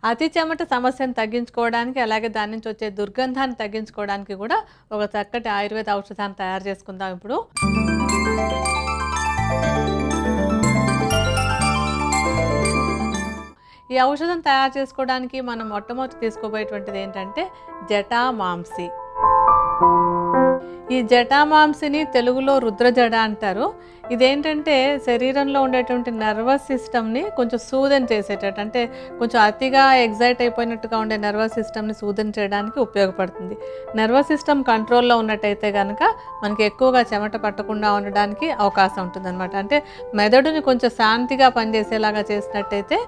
అతి చెమట సమస్యను తగ్గించుకోవడానికి, అలాగే దాని నుంచి వచ్చే దుర్గంధాన్ని తగ్గించుకోవడానికి కూడా ఒక చక్కటి ఆయుర్వేద ఔషధాన్ని తయారు చేసుకుందాం ఇప్పుడు. ఈ ఔషధం తయారు చేసుకోవడానికి మనం మొట్టమొదటి తీసుకోబోయేటువంటిది ఏంటంటే జటామాంసి. ఈ జటామాంసిని తెలుగులో రుద్రజడ అంటారు. ఇదేంటంటే శరీరంలో ఉండేటువంటి నర్వస్ సిస్టమ్ని కొంచెం సూదన చేసేటట్టు, అంటే కొంచెం అతిగా ఎగ్జైట్ అయిపోయినట్టుగా ఉండే నర్వస్ సిస్టమ్ని సూదన చేయడానికి ఉపయోగపడుతుంది. నర్వస్ సిస్టమ్ కంట్రోల్లో ఉన్నట్టయితే కనుక మనకి ఎక్కువగా చెమట పట్టకుండా ఉండడానికి అవకాశం ఉంటుందన్నమాట. అంటే మెదడుని కొంచెం శాంతిగా పనిచేసేలాగా చేసినట్టయితే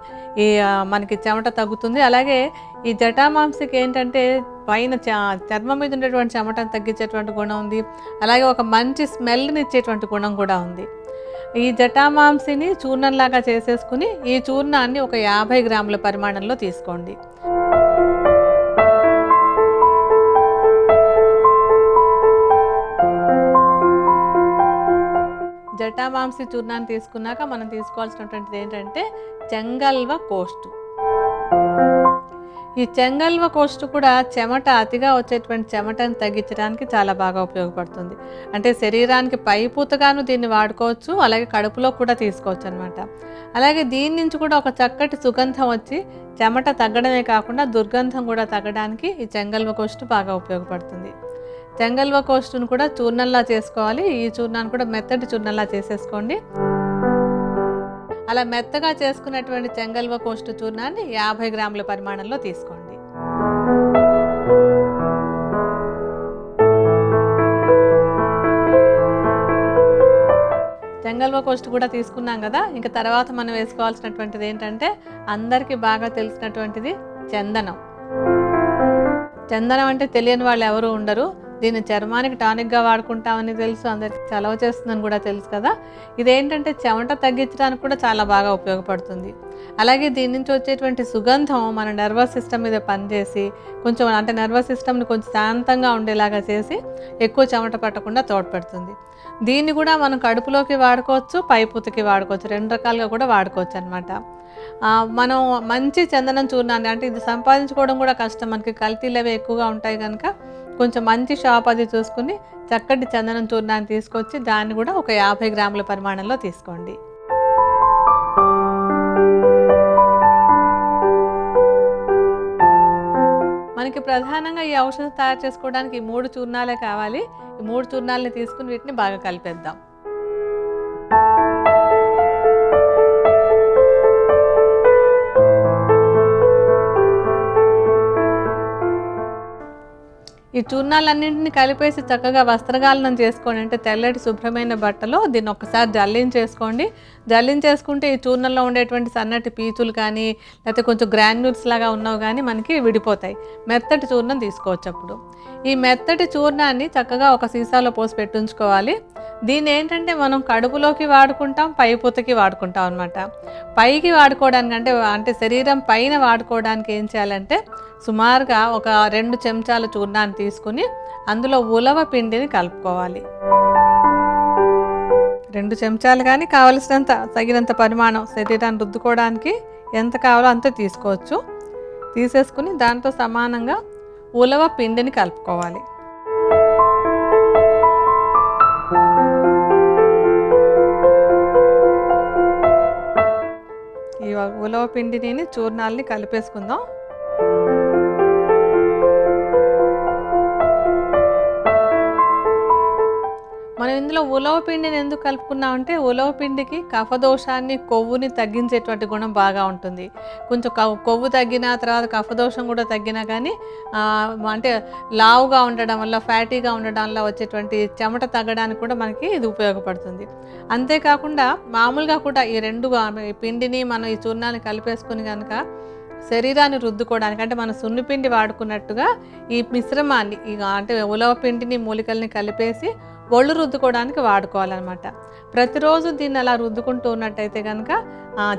ఈ మనకి చెమట తగ్గుతుంది. అలాగే ఈ జటామాంసికి ఏంటంటే పైన చర్మం మీద ఉండేటువంటి చెమటను తగ్గించేటువంటి గుణం ఉంది. అలాగే ఒక మంచి స్మెల్ని ఇచ్చేటువంటి గుణం కూడా ఉంది. ఈ జటామాంసిని చూర్ణంలాగా చేసేసుకుని ఈ చూర్ణాన్ని ఒక 50 గ్రాముల పరిమాణంలో తీసుకోండి. జటామాంసి చూర్ణాన్ని తీసుకున్నాక మనం తీసుకోవాల్సినటువంటిది ఏంటంటే చెంగల్వ కోష్టు. ఈ చెంగల్వ కోష్టు కూడా చెమట అతిగా వచ్చేటువంటి చెమటను తగ్గించడానికి చాలా బాగా ఉపయోగపడుతుంది. అంటే శరీరానికి పైపూతగాను దీన్ని వాడుకోవచ్చు, అలాగే కడుపులో కూడా తీసుకోవచ్చు అనమాట. అలాగే దీని నుంచి కూడా ఒక చక్కటి సుగంధం వచ్చి చెమట తగ్గడమే కాకుండా దుర్గంధం కూడా తగ్గడానికి ఈ చెంగల్వ కోష్టు బాగా ఉపయోగపడుతుంది. చెంగల్వ కోష్టును కూడా చూర్ణంలా చేసుకోవాలి. ఈ చూర్ణాన్ని కూడా మెత్తటి చూర్ణంలా చేసేసుకోండి. అలా మెత్తగా చేసుకున్నటువంటి చెంగల్వ కోష్టు చూర్ణాన్ని 50 గ్రాముల పరిమాణంలో తీసుకోండి. చెంగల్వ కోష్టు కూడా తీసుకున్నాం కదా, ఇంకా తర్వాత మనం వేసుకోవాల్సినటువంటిది ఏంటంటే అందరికీ బాగా తెలిసినటువంటిది చందనం. చందనం అంటే తెలియని వాళ్ళు ఎవరు ఉండరు. దీన్ని చర్మానికి టానిక్గా వాడుకుంటామని తెలుసు, అందరికి చలవ చేస్తుందని కూడా తెలుసు కదా. ఇదేంటంటే చెమట తగ్గించడానికి కూడా చాలా బాగా ఉపయోగపడుతుంది. అలాగే దీని నుంచి వచ్చేటువంటి సుగంధం మన నర్వస్ సిస్టమ్ మీద పనిచేసి కొంచెం అంటే నర్వస్ సిస్టమ్ని కొంచెం శాంతంగా ఉండేలాగా చేసి ఎక్కువ చెమట పట్టకుండా తోడ్పడుతుంది. దీన్ని కూడా మనం కడుపులోకి వాడుకోవచ్చు, పైపూతకి వాడుకోవచ్చు, 2 రకాలుగా కూడా వాడుకోవచ్చు అనమాట. మనం మంచి చందనం చూర్ణాన్ని, అంటే ఇది సంపాదించుకోవడం కూడా కష్టం, మనకి కల్తీలు అవి ఎక్కువగా ఉంటాయి కనుక కొంచెం మంచి షాప్ అది చూసుకుని చక్కటి చందనం చూర్ణాన్ని తీసుకొచ్చి దాన్ని కూడా ఒక 50 గ్రాముల పరిమాణంలో తీసుకోండి. మనకి ప్రధానంగా ఈ ఔషధం తయారు చేసుకోవడానికి 3 చూర్ణాలే కావాలి. ఈ 3 చూర్ణాలని తీసుకుని వీటిని బాగా కలిపేద్దాం. ఈ చూర్ణాలన్నింటినీ కలిపేసి చక్కగా వస్త్రగాలనం చేసుకోండి. అంటే తెల్లటి శుభ్రమైన బట్టలో దీన్ని ఒకసారి జల్లించేసుకోండి. జల్లించేసుకుంటే ఈ చూర్ణంలో ఉండేటువంటి సన్నటి పీచులు కానీ లేకపోతే కొంచెం గ్రాన్యూల్స్ లాగా ఉన్నవి కానీ మనకి విడిపోతాయి. మెత్తటి చూర్ణం తీసుకోవచ్చు. అప్పుడు ఈ మెత్తటి చూర్ణాన్ని చక్కగా ఒక సీసాలో పోసి పెట్టుంచుకోవాలి. దీన్ని ఏంటంటే మనం కడుపులోకి వాడుకుంటాం, పైపూతకి వాడుకుంటాం అనమాట. పైకి వాడుకోవడానికి అంటే శరీరం పైన వాడుకోవడానికి ఏం చేయాలంటే సుమారుగా ఒక 2 చెంచాల చూర్ణాన్ని తీసుకుని అందులో ఉలవ పిండిని కలుపుకోవాలి. 2 చెంచాలు కానీ కావలసినంత తగినంత పరిమాణం శరీరాన్ని రుద్దుకోవడానికి ఎంత కావాలో అంత తీసుకోవచ్చు. తీసేసుకుని దాంతో సమానంగా ఉలవ పిండిని కలుపుకోవాలి. ఈ ఉలవ పిండిని చూర్ణాలని కలిపేసుకుందాం. మనం ఇందులో ఉలవ పిండిని ఎందుకు కలుపుకున్నామంటే ఉలవ పిండికి కఫదోషాన్ని, కొవ్వుని తగ్గించేటువంటి గుణం బాగా ఉంటుంది. కొంచెం కొవ్వు తగ్గిన తర్వాత కఫదోషం కూడా తగ్గినా కానీ అంటే లావుగా ఉండడం వల్ల, ఫ్యాటీగా ఉండడం వల్ల వచ్చేటువంటి చెమట తగ్గడానికి కూడా మనకి ఇది ఉపయోగపడుతుంది. అంతేకాకుండా మామూలుగా కూడా ఈ 2 పిండిని మనం ఈ చూర్ణాన్ని కలిపేసుకుని కనుక శరీరాన్ని రుద్దుకోవడానికి, అంటే మనం సున్నిపిండి వాడుకున్నట్టుగా ఈ మిశ్రమాన్ని అంటే ఉలవ పిండిని, మూలికల్ని కలిపేసి ఒళ్ళు రుద్దుకోవడానికి వాడుకోవాలన్నమాట. ప్రతిరోజు దీన్ని అలా రుద్దుకుంటూ ఉన్నట్టయితే కనుక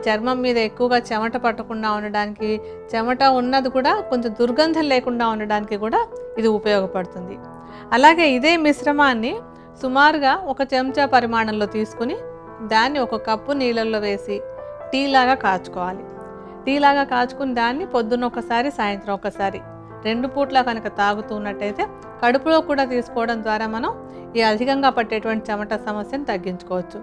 చర్మం మీద ఎక్కువగా చెమట పట్టకుండా ఉండడానికి, చెమట ఉన్నది కూడా కొంచెం దుర్గంధం లేకుండా ఉండడానికి కూడా ఇది ఉపయోగపడుతుంది. అలాగే ఇదే మిశ్రమాన్ని సుమారుగా 1 చెంచా పరిమాణంలో తీసుకుని దాన్ని 1 కప్పు నీళ్ళల్లో వేసి టీ లాగా కాచుకోవాలి. టీ లాగా కాచుకుని దాన్ని పొద్దున్న ఒకసారి సాయంత్రం ఒకసారి 2 పూట్ల కనుక తాగుతున్నట్టయితే కడుపులో కూడా తీసుకోవడం ద్వారా మనం ఈ అధికంగా పట్టేటువంటి చెమట సమస్యను తగ్గించుకోవచ్చు.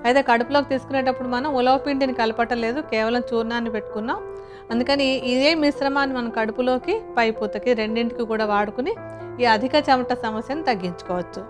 అయితే కడుపులోకి తీసుకునేటప్పుడు మనం ఉలవపిండిని కలపటలేదు, కేవలం చూర్ణాన్ని పెట్టుకున్నాం. అందుకని ఇదే మిశ్రమాన్ని మనం కడుపులోకి పైపూతకి రెండింటికి కూడా వాడుకుని ఈ అధిక చెమట సమస్యను తగ్గించుకోవచ్చు.